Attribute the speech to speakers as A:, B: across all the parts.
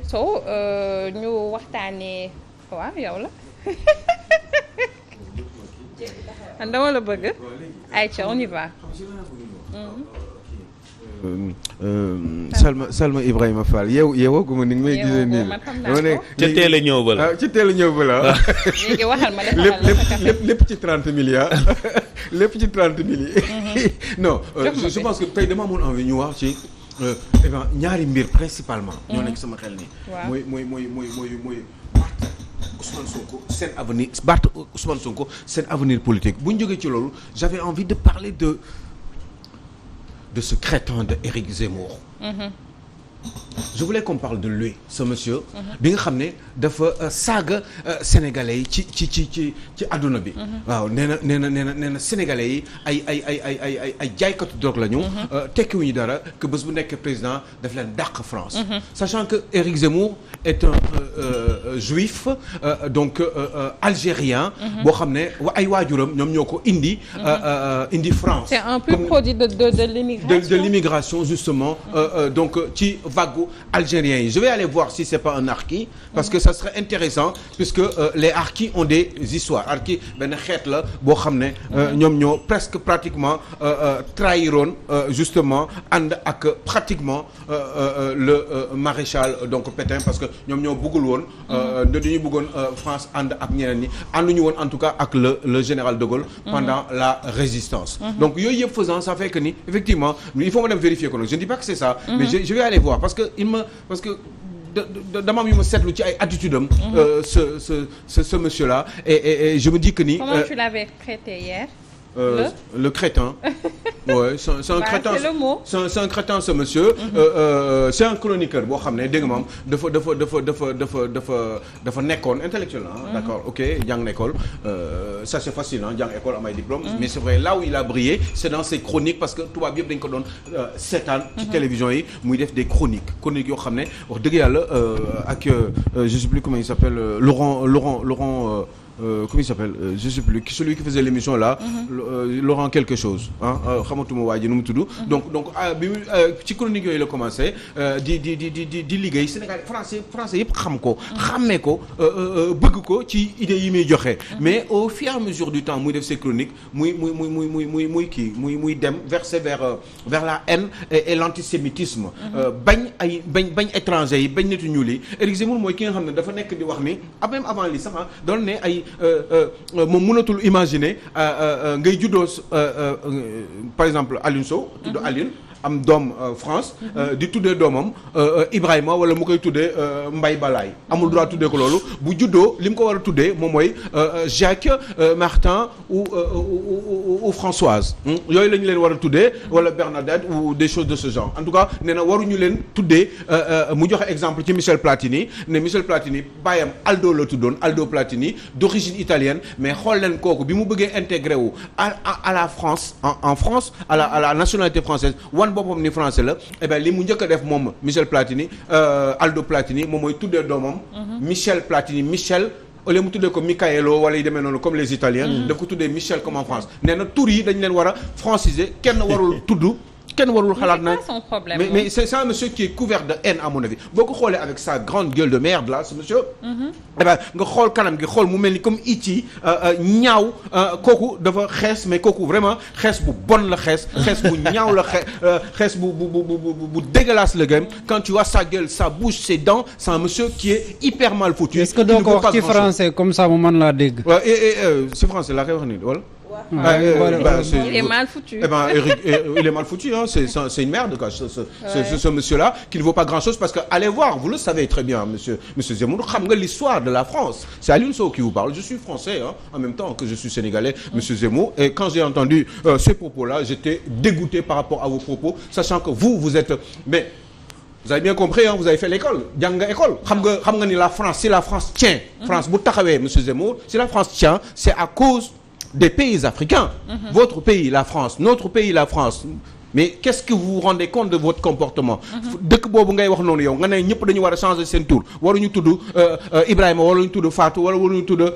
A: Sow ñu waxtaanee waaw yow la man dama la bëgg ayca on y va.
B: Salma Ibrahima Fall yeewoo gu ma ni nga may gisee nii dama ne
C: ca teel a ñëw ba la
B: ci teel a ñëw ba la
A: léegi waxal ma defal
B: lépp ci 30 milliards lépp ci 30 milliards non je pense que tey dama amoon envie ñu wax ci ñaari mbir principalement ñoo nekk sama xel nii mooy Ousmane Sonko seen avenir Ousmane Sonko seen avenir politique bu ñu jógee ci loolu j'avais envie de parler de ce crétin de Éric Zemmour. Je voulais qu'on parle de lui ce monsieur. bi nga xam ne dafa saaga sénégalais yi ci àdduna bi. waaw nee na sénégalais yi ay jaaykatu drogue la ñu. tekkiwuñu dara que bés bu nekk président daf leen dàq France. sachant que Éric Zemmour est un juif donc algérien. boo xam ne ay waajuram ñoom ñoo ko indi France.
A: C'est un pur produit de l'immigration.
B: de l'immigration justement donc ci vague algériens yi je vais aller voir si c'est pas un harki parce que ça serait intéressant puisque les harkis ont des histoires harki benn xeet la boo xam ne ñoom ñoo presque pratiquement trahiroon justement ànd ak pratiquement le maréchal donc Pétain parce que ñoom ñoo bëggul woon dañuy bëggoon France ànd ak ñeneen ñi ànduñu woon en tout cas ak le général de Gaulle pendant la résistance donc yooyu yëpp faisant ça fait que ni effectivement il faut ma dem vérifier ko nag je ne dis pas que c'est ça mais je vais aller voir parce que dama am yu ma seetlu ci ay attitude am ce monsieur là et je me dis que ni
A: comment tu l'avais traité hier
B: le crétin ouais c'est un crétin
A: c'est le mot
B: c'est un crétin ce monsieur c'est un chroniqueur boo xam ne dégg nga moom dafa nekkoon intellectuel d'accord ok jàng école ça c'est facile jàng école am ay diplôme mais c'est vrai là où il a brillé c'est dans ses chroniques parce que tubaab yëpp dañ ko doon seetaan ci télévision yi muy def des chroniques yoo xam ne wax dëgg yàlla ak je sais plus comment il s'appelle Laurent comment il s'appelle je sais plus celui qui faisait l'émission là Laurent quelque chose xamatuma waa ji nu mu tudd donc bi mu ci chronique yooyu la commencé di liggéey Sénégal français yëpp xam ko xàmmee ko bëgg ko ci idées yi muy joxe mais au fur et à mesure du temps muy def ses chroniques muy dem verser vers la haine et l'antisémitisme bañ étranger yi bañ nitu ñuul yi Éric Zemmour mooy ki nga xam ne dafa nekk di wax ni même avant li sax doon ne ay moom mënatul imaginer ngay juddoo par exemple Alioune Sow tudd Alioune am doom France di tuddee doomam Ibrahima wala mu koy tuddee Mbaye Balaye amul droit tuddee ko loolu bu juddoo li mu ko war a tuddee moom mooy Jacques Martin ou Françoise yooyu la ñu leen war a tuddee wala Bernadette ou des choses de ce genre en tout cas nee na waruñu leen tuddee mu joxe exemple ci Michel Platini ne Michel Platini baayam Aldo la tuddoon Aldo Platini d'origine italienne mais xool leen kooku bi mu bëggee intégré wu à la France en France à la nationalité française boppam ni français la et bien li mu njëkk a def moom Michel Platini Aldo Platini moom mooy tuddee doomam Michel Platini Michel au lieu mu tuddee ko Michaelo wala yi demee noonu comme les Italiens daf ko tuddee Michel comme en France nee na tur yi dañ leen war a franciser kenn warul tudd kenn warul xalaat na mais c'est un monsieur qui est couvert de haine à mon avis boo ko xoolee avec sa grande gueule de merde là ce monsieur eh ben nga xool kanam gi xool mu mel ni comme iti ñaaw kooku dafa xees mais kooku vraiment xees bu bon la xees bu ñaaw la xees bu dégueulasse le game quand tu vois sa gueule sa bouche ses dents c'est un monsieur qui est hyper mal foutu.
D: est-ce que doo ko wax ci français comme ça mu mën laa dégg.
B: waaw c'est français laa koy wax nii wala.
A: Il est mal foutu.
B: Eh ben, Eric, il est mal foutu, hein. C'est une merde, quoi. Ce monsieur-là, qui ne vaut pas grand-chose, parce que allez voir, vous le savez très bien, monsieur Zemmour, xam nga l'histoire de la France. C'est Alioune Sow qui vous parle. Je suis français, hein, en même temps que je suis sénégalais, monsieur Zemmour. Et quand j'ai entendu ces propos-là, j'étais dégoûté par rapport à vos propos, sachant que vous êtes, mais vous avez bien compris, hein, vous avez fait l'école, jàng nga école. Xam nga ni la France, si la France tient, France bu taxawee, monsieur Zemmour, si la France tient, c'est à cause des pays africains. Votre pays, la France, notre pays, la France. Mais qu'est-ce que vous vous rendez compte de votre comportement? dëkk boobu ngay wax noonu yow nga ne ñëpp dañu war a changer seen tour waruñu tudd Ibrahima waruñu tudd Fatou wala waruñu tudd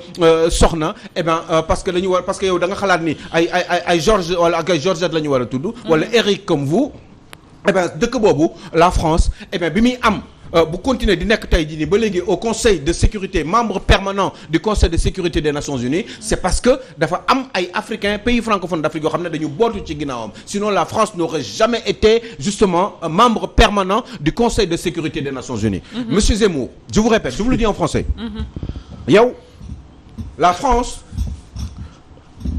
B: Soxna eh ben parce que yow da nga xalaat ni ay Georges wala ak ay Georgette la ñu war a tudd. wala Eric comme vous. Eh ben dëkk boobu la France eh ben bi muy am bu continuer di nekk tey jii nii ba léegi au Conseil de sécurité membre permanent du Conseil de sécurité des Nations Unies c'est parce que dafa am ay africains pays francophones d'Afrique yoo xam ne dañu bootu ci ginnaawam sinon la France n'aurait jamais été justement membre permanent du Conseil de sécurité des Nations Unies. Monsieur Zemmour, je vous répète, je vous le dis en français. yow la France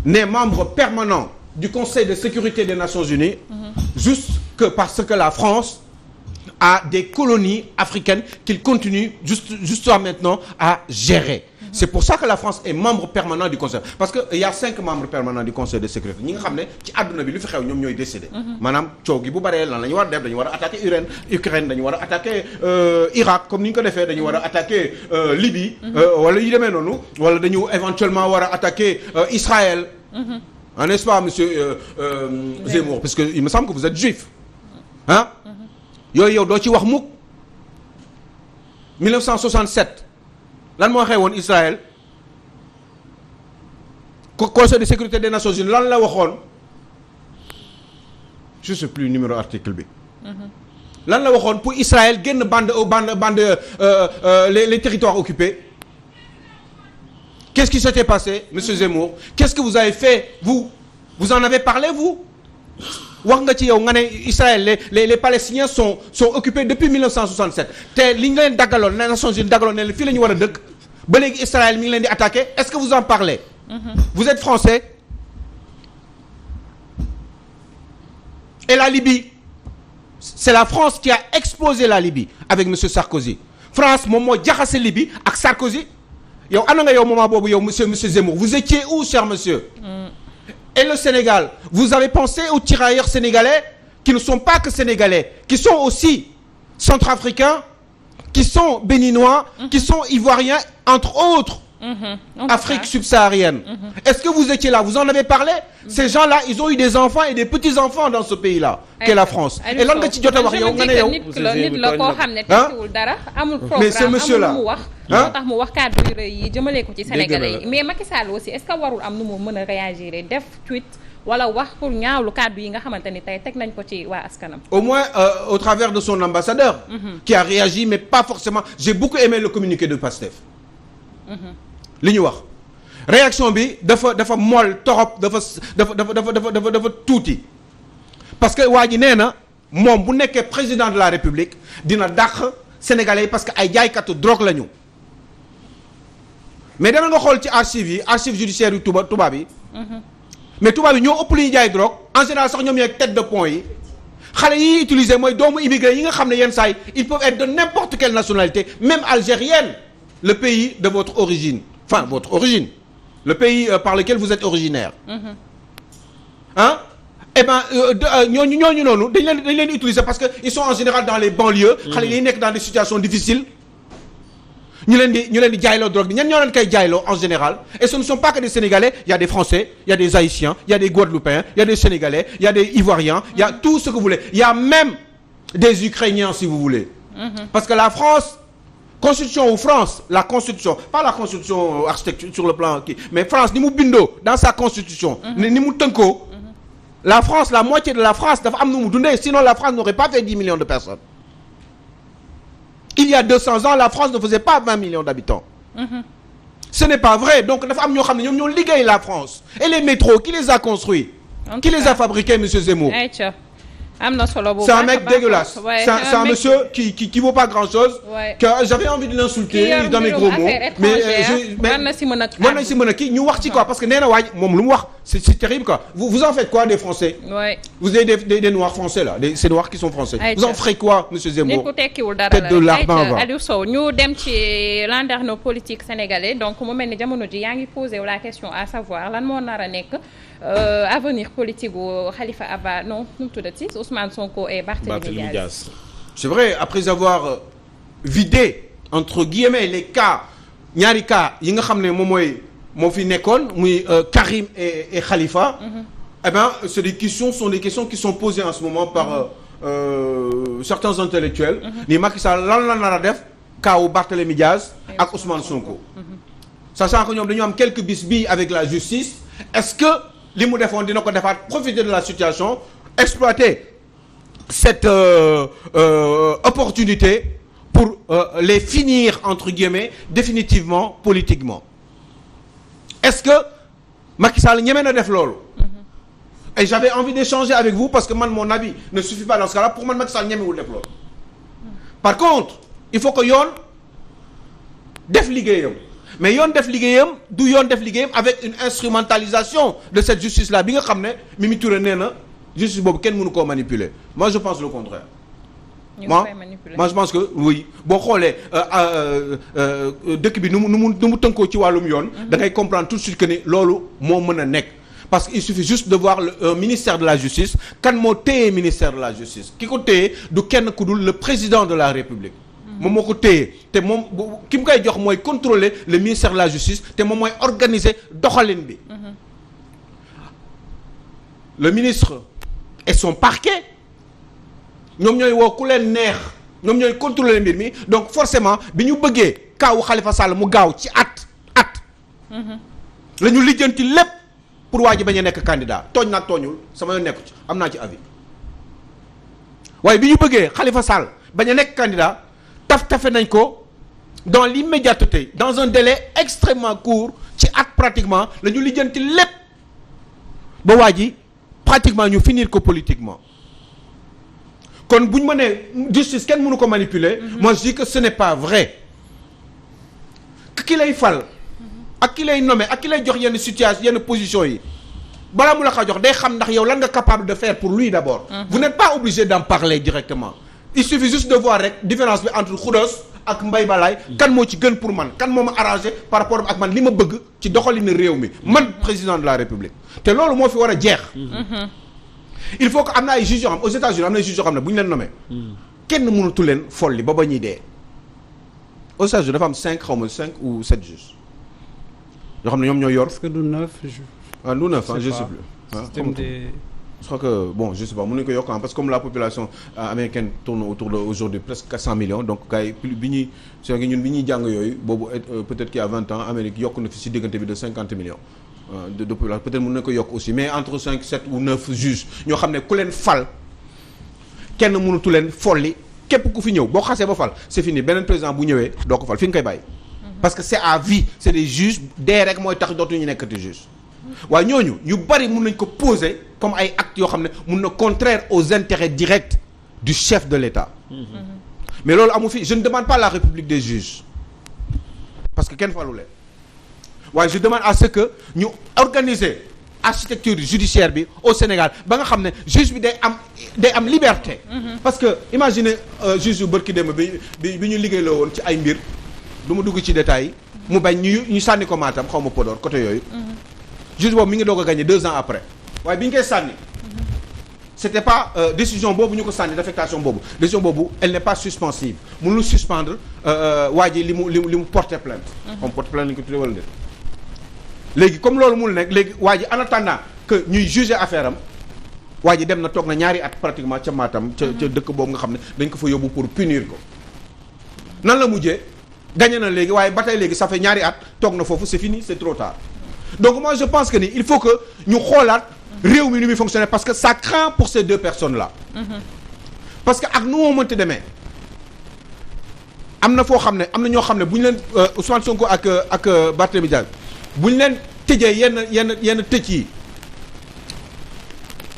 B: n'est membre permanent du Conseil de sécurité des Nations Unies juste que parce que la France à des colonies africaines qu'il continue jusqu'à maintenant à gérer. C'est pour ça que la France est membre permanent du Conseil parce que il y a 5 membres permanents du Conseil de sécurité ñi nga xam ne ci àdduna bi lu fi xew ñoom ñooy décider. maanaam coow gi bu baree lan la ñu war a def dañu war a attaquer Ukraine dañu war a attaquer Irak comme ni ñu ko defee dañu war a attaquer Libye. wala yu demee noonu wala dañu éventuellement war a attaquer Israël. N'est-ce pas monsieur Zemmour parce que il me semble que vous êtes juif ah. yooyu yow doo ci wax mukk 1967 lan moo xewoon Israël Conseil de sécurité des Nations Unies lan la waxoon je sais plus numéro article bi. lan la waxoon pour Israël génn bande les territoires occupés. Qu'est-ce qui s'était passé monsieur Zemmour qu'est-ce que vous avez fait vous en avez parlé vous. wax nga ci yow nga ne Israël les Palestiniens sont occupés depuis 1967 te li ñu leen daggaloon les Nations Unies daggaloon ne fii la ñu war a dëkk ba léegi Israël mi ngi leen di attaquer est-ce que vous en parlez. Vous êtes français. Et la Libye c'est la France qui a exposé la Libye avec monsieur Sarkozy France moom moo jaxase Libye ak Sarkozy yow ana nga yow moment boobu yow monsieur Zemmour vous étiez où cher monsieur. Et le Sénégal, vous avez pensé aux tirailleurs sénégalais qui ne sont pas que sénégalais, qui sont aussi centrafricains, qui sont béninois, qui sont ivoiriens, entre autres, Afrique subsaharienne. Est-ce que vous étiez là? Vous en avez parlé? Ces gens-là, ils ont eu des enfants et des petits-enfants dans ce pays-là, qu'est la France. Et lan nga ci jot a wax yow nga ne yow.
A: nit la koo xam ne tekkiwul dara amul programme
B: mais ce monsieur-là
A: amul mu wax. moo tax mu wax kàddu yu rëy yi jëmale ko ci Sénégalais yi mais Macky Sall aussi est-ce que warul am nu mu mën a réagir def tweet wala wax pour ñaawlu kàddu yi nga xamante ni tey teg nañ ko ci waa askanam.
B: Au moins au travers de son ambassadeur. Qui a réagi mais pas forcément. J'ai beaucoup aimé le communiqué de Pastef. li ñu wax réaction bi dafa mool torop dafa tuuti parce que waa ji nee na moom bu nekkee président de la République dina dàq sénégalais yi parce que ay jaaykatu drogue la ñu mais dama nga xool ci archive judiciaire yu tubaab yi mais tubaab yi ñoo ëpp lu ñuy jaay drogue en général sax ñoom ñooy tête de pont yi xale yi utiliser mooy doomu immigré yi nga xam ne yenn saa yi ils peuvent être de n'importe quelle nationalité même algérienne le pays de votre origine enfin votre origine le pays par lequel vous êtes originaire ah eh ben ñooñu noonu dañ leen utiliser parce que ils sont en général dans les banlieues xale yi nekk dans des situations difficiles ñu leen di jaayloo drogue bi ñan ñoo leen koy jaayloo en général et ce ne sont pas que des Sénégalais il y a des Français il y a des Haïtiens il y a des Guadeloupéens il y a des Sénégalais il y a des Ivoiriens il y a tout ce que vous voulez il y a même des Ukrainiens si vous voulez parce que la France constitution ou France la constitution pas la constitution architecture sur le plan kii mais France ni mu bindoo dans sa constitution ni mu tënkoo la France la moitié de la France dafa am nu mu dundee sinon la France n'aurait pas fait 10 millions de personnes il y a 200 ans la France ne faisait pas 20 millions d'habitants ce n'est pas vrai donc dafa am ñoo xam ne ñoom ñoo liggéey la France et les métros qui les a construits qui les a fabriqués monsieur Zemmour
A: am na solo bu
B: c'est un mec dégueulasse c'est un monsieur qui vaut pas grand chose que j'avais envie de l'insulter dans mes gros mots mais war nañ si mën a kii ñu wax ci quoi parce que nee na waaj moom lu mu wax c'est terrible quoi vous en faites quoi des Français vous avez des Noirs français là ces Noirs qui sont français vous en ferez quoi monsieur Zemmour tête de larbin
A: Aliou Sow ñu dem ci landerneau politique sénégalais donc mu mel ni jamono ji yaa ngi posé la question à savoir lan moo nar a nekk avenir politique gu Khalifa Abba non nu mu tuddati Ousmane Sonko et Barthélémy Diaz.
B: C'est vrai après avoir vidé entre guillemets les cas ñaari cas yi nga xam ne moom moo fi nekkoon muy Karim et Khalifa. Eh ben c'est des questions qui sont posées en ce moment par certains intellectuels. ni Macky Sall lan la nar a def cas wu Barthélémy Diaz ak Ousmane Sonko. sachant que ñoom dañu am quelques bisbilles avec la justice est-ce que li mu defoon dina ko defaat profiter de la situation exploiter cette opportunité pour les finir entre guillemets définitivement politiquement est-ce que Macky Sall ñeme na def loolu. Et j'avais envie d'échanger avec vous parce que man mon avis ne suffit pas dans ce cas-là pour man Macky Sall ñemewul def loolu. Par contre il faut que yoon def liggéeyam mais yoon def liggéeyam du yoon def liggéeyam avec une instrumentalisation de cette justice là bi nga xam ne Mimi Touré nee na justice boobu kenn mënu koo manipuler moi je pense le contraire. moi je pense que oui boo xoolee dëkk bi nu mu tënkoo ci wàllum yoon. da ngay comprendre tout de suite que ni loolu moo mën a nekk. parce que il suffit juste de voir le ministère de la justice kan moo téye ministère de la justice ki ko téye du kenn ku dul le président de la République. moom moo ko téye te moom ki mu koy jox mooy contrôler le ministère de la justice te moom mooy organiser doxalin bi. le ministre et son parquet ñoom ñooy woo ku leen neex ñoom ñooy contrôler mbir mi donc forcément bi ñu bëggee kaawu Khalifa Sall mu gaaw ci at. la ñu lijjanti lépp pour waa ji bañ a nekk candidat tooñ nag tooñul sama yoon nekku ci am naa ci avis waaye bi ñu bëggee Khalifa Sall bañ a nekk candidat. tafe nañ ko dans l'immédiateté dans un délai extrêmement court ci at pratiquement la ñu lijjanti lépp ba waa ji pratiquement ñu finir ko politiquement kon bu ñu mënee justice kenn mënu ko manipuler. moi je dis que ce n'est pas vrai ki lay fal ak ki lay nommer ak ki lay jox yenn situation yenn position yi balaa mu la ko jox day xam ndax yow lan nga capable de faire pour lui d'abord. Vous n'êtes pas obligé d'en parler directement. Il suffit juste de voir rek différence bi entre Khoudoss ak Mbaye Balaye kan moo ci gën pour man kan moo ma arrangé par rapport ak man li ma bëgg ci doxalinu réew mi man président de la République te loolu moo fi war a jeex. il faut que am na ay juges yoo xam aux États-Unis am na ay juges yoo xam ne bu ñu leen nommé kenn mënatu leen folli ba ñuy dee. aux États-Unis dafa am 5 ou 7 juges yoo xam ne ñoom ñoo yor.
D: est-ce que du 9 juges.
B: ah du 9 je sais plus. système des. Je crois que bon je sais pas mën nañu ko yokk parce que comme la population américaine tourne autour de aujourd'hui presque 400 millions donc gars yi bi ñuy c'est que ñun bi ñuy jàng yooyu boobu peut-être qu'il y a 20 ans Amérique yokk na fi ci diggante bi de 50 millions de population peut-être mën nañu ko yokk aussi mais entre 5 7 ou 9 juges ñoo xam ne ku leen fal kenn mënatu leen folli képp ku fi ñëw boo xasee ba fal c'est fini beneen président bu ñëwee doo ko fal fi nga koy bàyyi. parce que c'est à vie c'est des juges dee rek mooy tax dootuñu nekkati juge. waaye ñooñu ñu bari mun nañ ko poser comme ay actes yoo xam ne mun na contraire aux intérêts directs du chef de l'État. mais loolu amu fi je ne demande pas la république des juges parce que kenn falu leen waaye je demande à ce que ñu organiser architecture judiciaire bi au Sénégal ba nga xam ne juge bi day am liberté. parce que imaginez juge yu bërki démb bi ñu liggéeyloo woon ci ay mbir du ma dugg ci détails yi mu bañ ñu sànni ko Matam xaw ma Podor côté yooyu. juge boobu mi ngi doog a gagné 2 ans après waaye bi ñu koy sànni c'était pas décision boobu ñu ko sànni d'affectation boobu décision boobu elle n'est pas suspensive mënul suspendre waa ji li mu porter plainte. comme porter plainte lañu ko tuddee wala déet. léegi comme loolu mënul nekk léegi waa ji en attendant que ñuy juger affaire am waa ji dem na toog na ñaari at pratiquement ca Matam ca dëkk boobu nga xam ne dañ ko fa yóbbu pour punir ko nan la mujjee gagné na léegi waaye ba tey léegi ça fait ñaari at toog na foofu c'est fini c'est trop tard. donc moi je pense que ni il faut que ñu xoolaat réew mi ni muy fonctionner parce que ça craint pour ces 2 personnes là. parce que ak nu moo mënti demee am na foo xam ne am na ñoo xam ne bu ñu leen Ousmane Sonko ak Barthélémy Dias bu ñu leen tëjee yenn tëj yi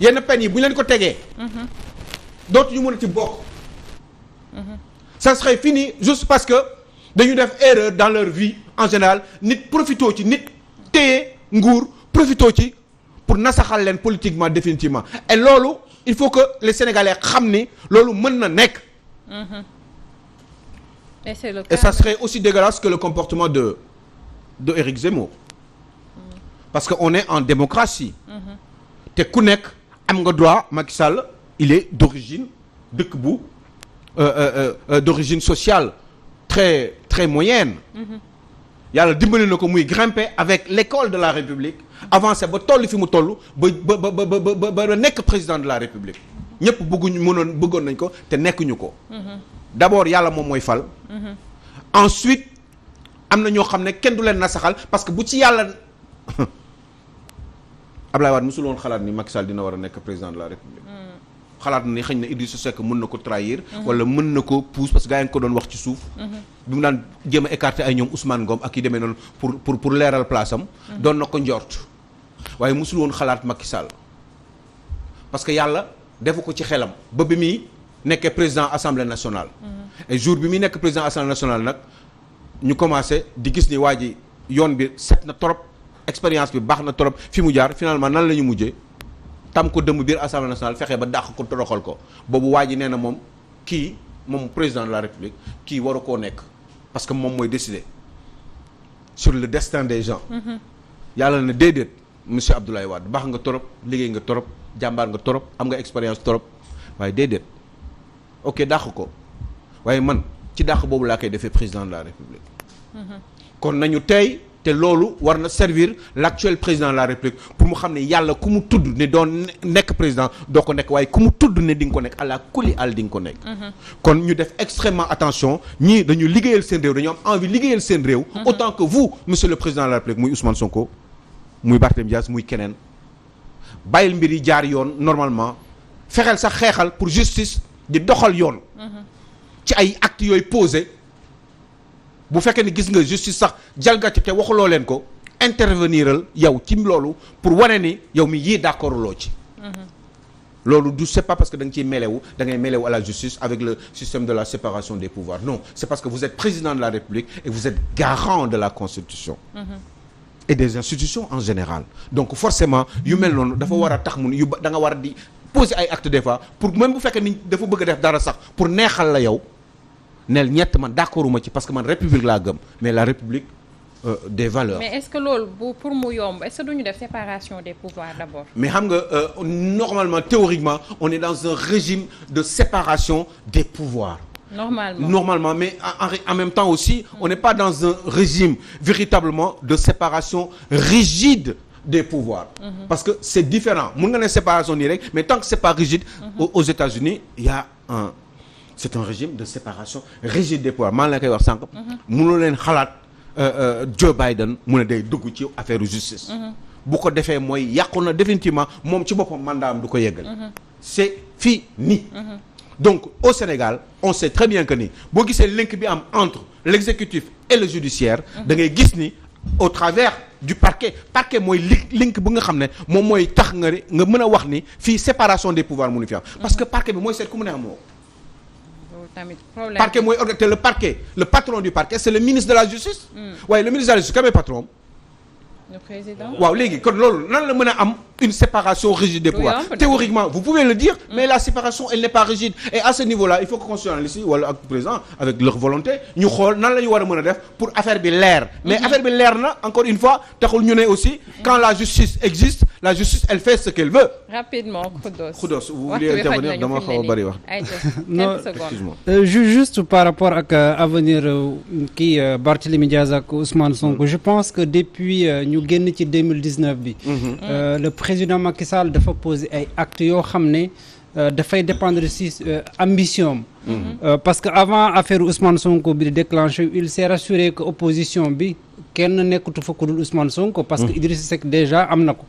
B: yenn peine yi bu ñu leen ko tegee. dootuñu mën a ci bokk. ça serait fini juste parce que dañu def erreur dans leur vie en général nit profitoo ci nit. téye nguur profitoo ci pour nasaxal leen politiquement définitivement et loolu il faut que les Sénégalais xam ni loolu mën na nekk.
A: et c'est le cas.
B: Et ça serait aussi dégueulasse que le comportement de Éric Zemmour. parce que on est en démocratie. te ku nekk am nga droit Macky Sall il est d'origine dëkk bu d'origine sociale très très moyenne. yàlla dimbali na ko muy grimper avec l'école de la République avancer ba toll fi mu toll ba nekk président de la République ñëpp bëggoon nañ ko te nekkuñu ko. d'abord yàlla moom mooy fal. ensuite am na ñoo xam ne kenn du leen nasaxal parce que bu ci yàlla Ablaye Wade mosul woon xalaat ni Macky Sall dina war a nekk président de la République. xalaat na ni xëy na Idrissa Seck mën na ko trahir. wala mën na ko pousse parce que gars yi nga ko doon wax ci suuf. bi mu daan jéem a écarter ay ñoom Ousmane Ngom ak yi demee noonu pour leeral place am. doon na ko njort waaye mosul woon xalaat Macky Sall parce que yàlla defu ko ci xelam ba bi muy nekkee président assemblée nationale. et jour bi muy nekk président assemblée nationale nag ñu commencé di gis ni waa ji yoon bi set na trop expérience bi baax na trop fi mu jaar finalement nan la ñu mujjee. tam ko dëmm biir assemblée nationale fexe ba dàq ko toroxal ko boobu waa ji nee na moom kii moom président de la république kii waru koo nekk parce que moom mooy décider sur le destin des gens. yàlla na déedéet monsieur Abdoulaye Wade baax nga torop liggéey nga torop jàmbaar nga torop am nga expérience torop waaye déedéet ok dàq ko waaye man ci dàq boobu laa koy defee président de la république. kon nañu tey. te loolu war na servir l'actuel président de la république pour mu xam ne yàlla ku mu tudd ne doon nekk président doo ko nekk waaye ku mu tudd ne di nga ko nekk àla kuli àll di nga ko nekk. kon ñu def extrêmement attention ñii dañu liggéeyal seen réew dañu am envie liggéeyal seen réew. autant que vous monsieur le président de la république muy Ousmane Sonko muy Barthélémy Dias muy keneen bàyyil mbir yi jaar yoon normalement fexeel sax xeexal pour justice di doxal yoon. ci ay actes yooyu posé. bu fekkee ni gis nga justice sax jalgati te waxuloo leen ko interveniral yow ci loolu pour wane ni yow mi yii d'accord loo ci. loolu du c'est pas parce que da nga ciy mêlewu da ngay mêlewu à la justice avec le système de la séparation des pouvoirs non c'est parce que vous êtes président de la République et vous êtes garant de la Constitution. Et des institutions en général donc forcément yu mel noonu dafa war a tax mun yu da nga war a di poser ay actes des fois pour même bu fekkee ni dafa bëgg a def dara sax pour neexal la yow. neel ñett man d'accorduma ci parce que man république laa gëm mais la république des valeurs.
A: mais est-ce que loolu pour mu yomb est-ce que duñu def séparation des pouvoirs d'abord.
B: mais xam nga normalement théoriquement on est dans un régime de séparation des pouvoirs. Normalement mais en même temps aussi on n'est pas dans un régime véritablement de séparation rigide des pouvoirs. Parce que c'est différent mun nga ne séparation nii rek mais tant que c'est pas rigide. Aux États-Unis il y a c'est un régime de séparation rigide des pouvoirs maa ngi la koy wax sànq. mënoo leen xalaat Joe Biden mu ne day dugg ci affaire justice. bu ko defee mooy yàqu na définitivement moom ci boppam mandat am du ko yeggal. c'est fini. donc au Sénégal on sait très bien que ni boo gisee link bi am entre l'exécutif et le judiciaire. da ngay gis ni au travers du parquet mooy link bu nga xam ne moom mooy tax nga mën a wax ni fii séparation des pouvoirs mënu fi am. parce que parquet bi mooy seet ku mu ne amoo. parquet mooy organiser le parquet le patron du parquet c'est le ministre de la justice. waaye le ministre de la justice kan mooy patron.
A: le président.
B: waaw léegi kon loolu nan la mën a am une séparation rigide des pouvoirs théoriquement vous pouvez le dire mais la séparation elle n'est pas rigide et à ce niveau-là il faut que constitutionnaliste yi wala ak président avec leur volonté ñu xool nan la ñu war a mën a def pour affaire bi leer mais affaire bi leer na encore une fois taxul ñu ne aussi quand la justice existe la justice elle fait ce qu'elle veut.
A: rapidement
B: Khoudos vous voulez intervenir dama xaw a bari wax.
D: non juste par rapport ak avenir kii Barthélémy Dias ak Ousmane Sonko je pense que depuis ñu génn ci 2019 bi. Le président Macky Sall dafa poser ay actes yoo xam ne dafay dépendre ci ambition parce que avant affaire Ousmane Sonko bi di déclenché il s'est rassuré que opposition bi kenn nekkatu fa ku dul Ousmane Sonko parce que Idrissa Seck déjà am na ko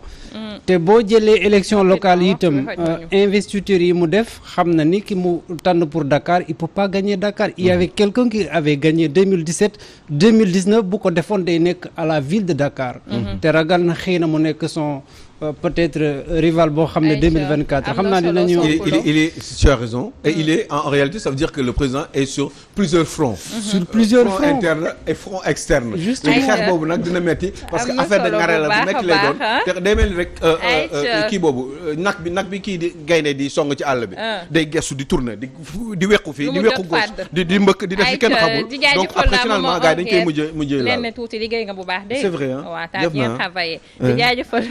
D: te boo jëlee élection locale yi itam investiture yi mu def xam na ni ki mu tànn pour Dakar il peut pas gagner Dakar il y avait quelqu'un qui avait gagné 2017 2019 bu ko defoon day nekk à la ville de Dakar te ragal na xëy na mu nekk son peut-être rival boo xam ne 2024 xam naa dinañu
B: il est tu as raison et il est en réalité ça veut dire que le président est sur plusieurs fronts front interne et front externe léegi xeex boobu nag dina metti parce que affaire de ngare la bu metti lay doon te day mel ni rek kii boobu nag bi kii di gaynde di song ci àll bi day gestu di tourner di wequ fii di wequ gauche di mbëkk di def fi kenn xamul donc après finalement gars yi dañ koy mujjee laal
A: lenn tuuti liggéey nga bu baax de
B: c'est vrai
A: waaw t'as bien travaillé di jaajëfal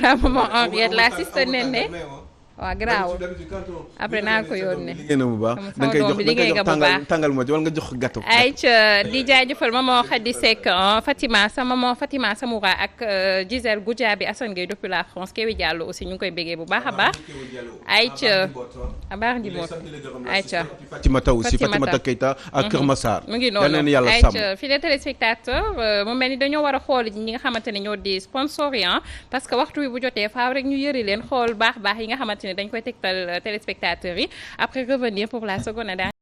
A: Henriette la sista Nene waaw garaaw après naa ko yónnee
B: liggéey na bu baax da nga koy jox tàngal ma ci wala nga jox gâteau
A: ayca di jaajëfal maman Khady Seck Fatima sa maman Fatima Samoura ak Gisèle Goudiaby Assane Gueye depuis la France Kéwi Diallo aussi ñu ngi koy béggee bu baax a baax ayca abaar di moot ayca
B: Fatima Taw aussi Fatima Keita ak Kër Massar
A: mu ngi noonu ayca fii les téléspectateurs mu mel ni dañoo war a xool ñi nga xamante ne ñoo di sponsor yi parce que waxtu wi bu jotee faaw rek ñu yëri leen xool baax yi nga xamante xamante ne dañ koy tegtal téléspectateurs yi après revenir pour la seconde